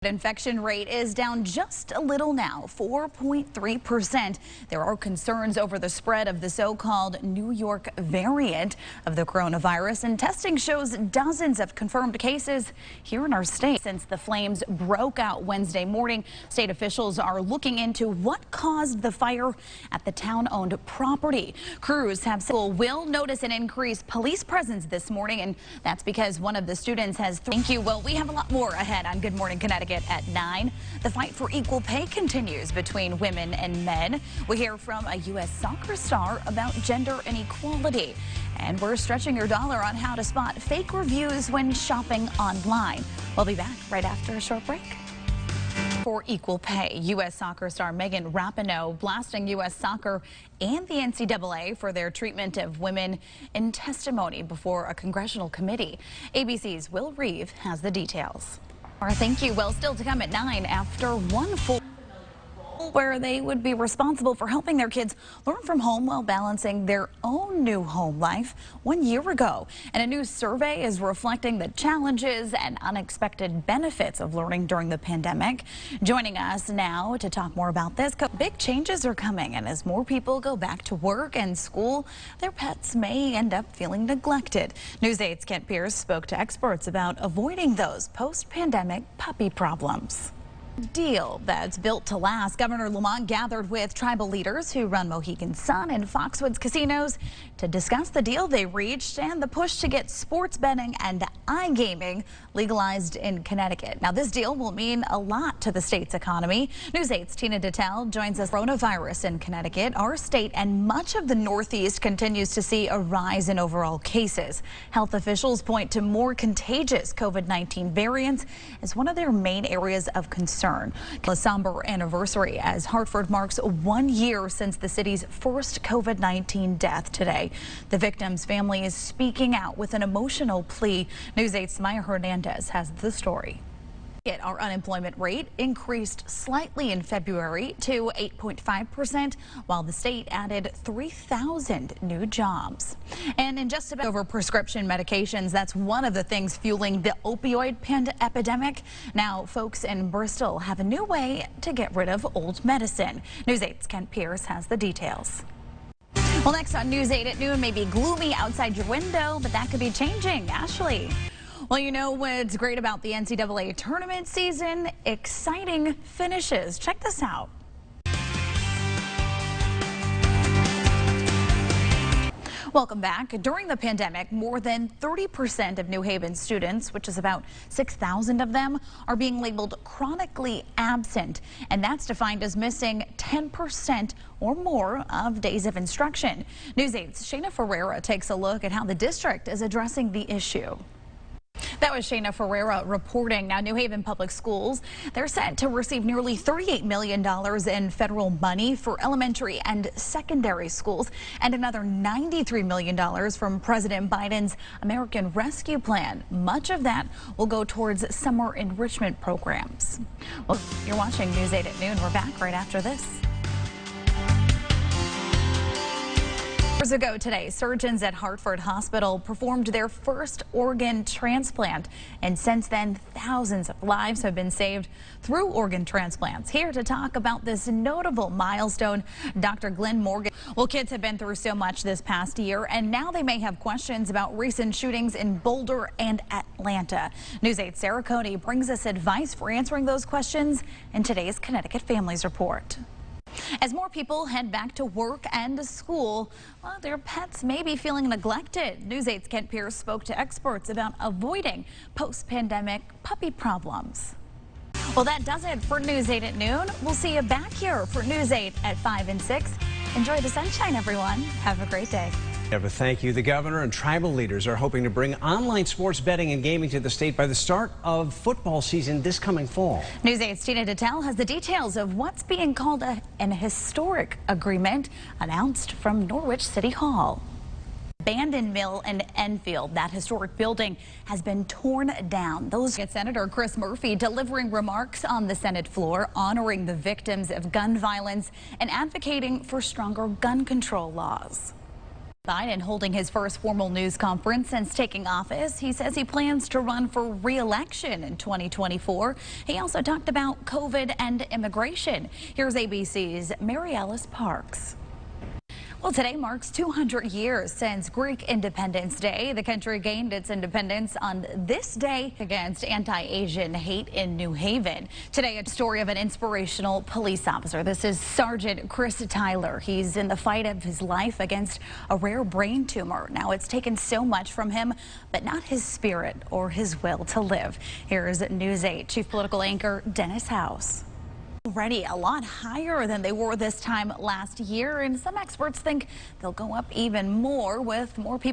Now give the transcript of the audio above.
Infection rate is down just a little now, 4.3%. There are concerns over the spread of the so-called New York variant of the coronavirus, and testing shows dozens of confirmed cases here in our state. Since the flames broke out Wednesday morning, state officials are looking into what caused the fire at the town-owned property. Crews will notice an increased police presence this morning, and that's because one of the students has. Thank you. Well, we have a lot more ahead on Good Morning Connecticut. At 9, the fight for equal pay continues between women and men. We hear from a U.S. soccer star about gender inequality. And we're stretching your dollar on how to spot fake reviews when shopping online. We'll be back right after a short break. For equal pay, U.S. soccer star Megan blasting U.S. soccer and the NCAA for their treatment of women in testimony before a congressional committee. ABC's Will Reeve has the details. Thank you. Well, still to come at 9 after one full where they would be responsible for helping their kids learn from home while balancing their own new home life 1 year ago. And a new survey is reflecting the challenges and unexpected benefits of learning during the pandemic. Joining us now to talk more about this, big changes are coming, and as more people go back to work and school, their pets may end up feeling neglected. News 8's Kent Pierce spoke to experts about avoiding those post-pandemic puppy problems. Deal that's built to last. Governor Lamont gathered with tribal leaders who run Mohegan Sun and Foxwoods casinos to discuss the deal they reached and the push to get sports betting and iGaming legalized in Connecticut. Now, this deal will mean a lot to the state's economy. News 8's Tina Detel joins us. Coronavirus in Connecticut, our state and much of the Northeast continues to see a rise in overall cases. Health officials point to more contagious COVID-19 variants as one of their main areas of concern. A somber anniversary as Hartford marks 1 year since the city's first COVID-19 death today. The victim's family is speaking out with an emotional plea. News 8's Maya Hernandez has the story. Our unemployment rate increased slightly in February to 8.5%, while the state added 3,000 new jobs. And in just about over prescription medications, that's one of the things fueling the opioid epidemic. Now, folks in Bristol have a new way to get rid of old medicine. News 8's Kent Pierce has the details. Well, next on News 8 at noon, maybe gloomy outside your window, but that could be changing. Ashley. Well, you know what's great about the NCAA tournament season? Exciting finishes. Check this out. Welcome back. During the pandemic, more than 30% of New Haven students, which is about 6,000 of them, are being labeled chronically absent. And that's defined as missing 10% or more of days of instruction. News 8's Shayna Ferreira takes a look at how the district is addressing the issue. That was Shayna Ferreira reporting. Now, New Haven Public Schools, they're set to receive nearly $38 million in federal money for elementary and secondary schools and another $93 million from President Biden's American Rescue Plan. Much of that will go towards summer enrichment programs. Well, you're watching News 8 at noon. We're back right after this. Years ago today, surgeons at Hartford Hospital performed their first organ transplant, and since then, thousands of lives have been saved through organ transplants. Here to talk about this notable milestone, Dr. Glenn Morgan. Well, kids have been through so much this past year, and now they may have questions about recent shootings in Boulder and Atlanta. News 8's Sarah Cody brings us advice for answering those questions in today's Connecticut Families Report. As more people head back to work and to school, well, their pets may be feeling neglected. News 8's Kent Pierce spoke to experts about avoiding post-pandemic puppy problems. Well, that does it for News 8 at noon. We'll see you back here for News 8 at 5 and 6. Enjoy the sunshine, everyone. Have a great day. Thank you. The governor and tribal leaders are hoping to bring online sports betting and gaming to the state by the start of football season this coming fall. News 8's Tina Detel has the details of what's being called an historic agreement announced from Norwich City Hall. Abandoned mill in Enfield, that historic building has been torn down. Senator Chris Murphy delivering remarks on the Senate floor, honoring the victims of gun violence and advocating for stronger gun control laws. Biden holding his first formal news conference since taking office. He says he plans to run for re-election in 2024. He also talked about COVID and immigration. Here's ABC's Mary Ellis Parks. Well, today marks 200 years since Greek Independence Day. The country gained its independence on this day against anti-Asian hate in New Haven. Today, a story of an inspirational police officer. This is Sergeant Chris Tyler. He's in the fight of his life against a rare brain tumor. Now, it's taken so much from him, but not his spirit or his will to live. Here is News 8 Chief Political Anchor Dennis House. Already a lot higher than they were this time last year, and some experts think they'll go up even more with more people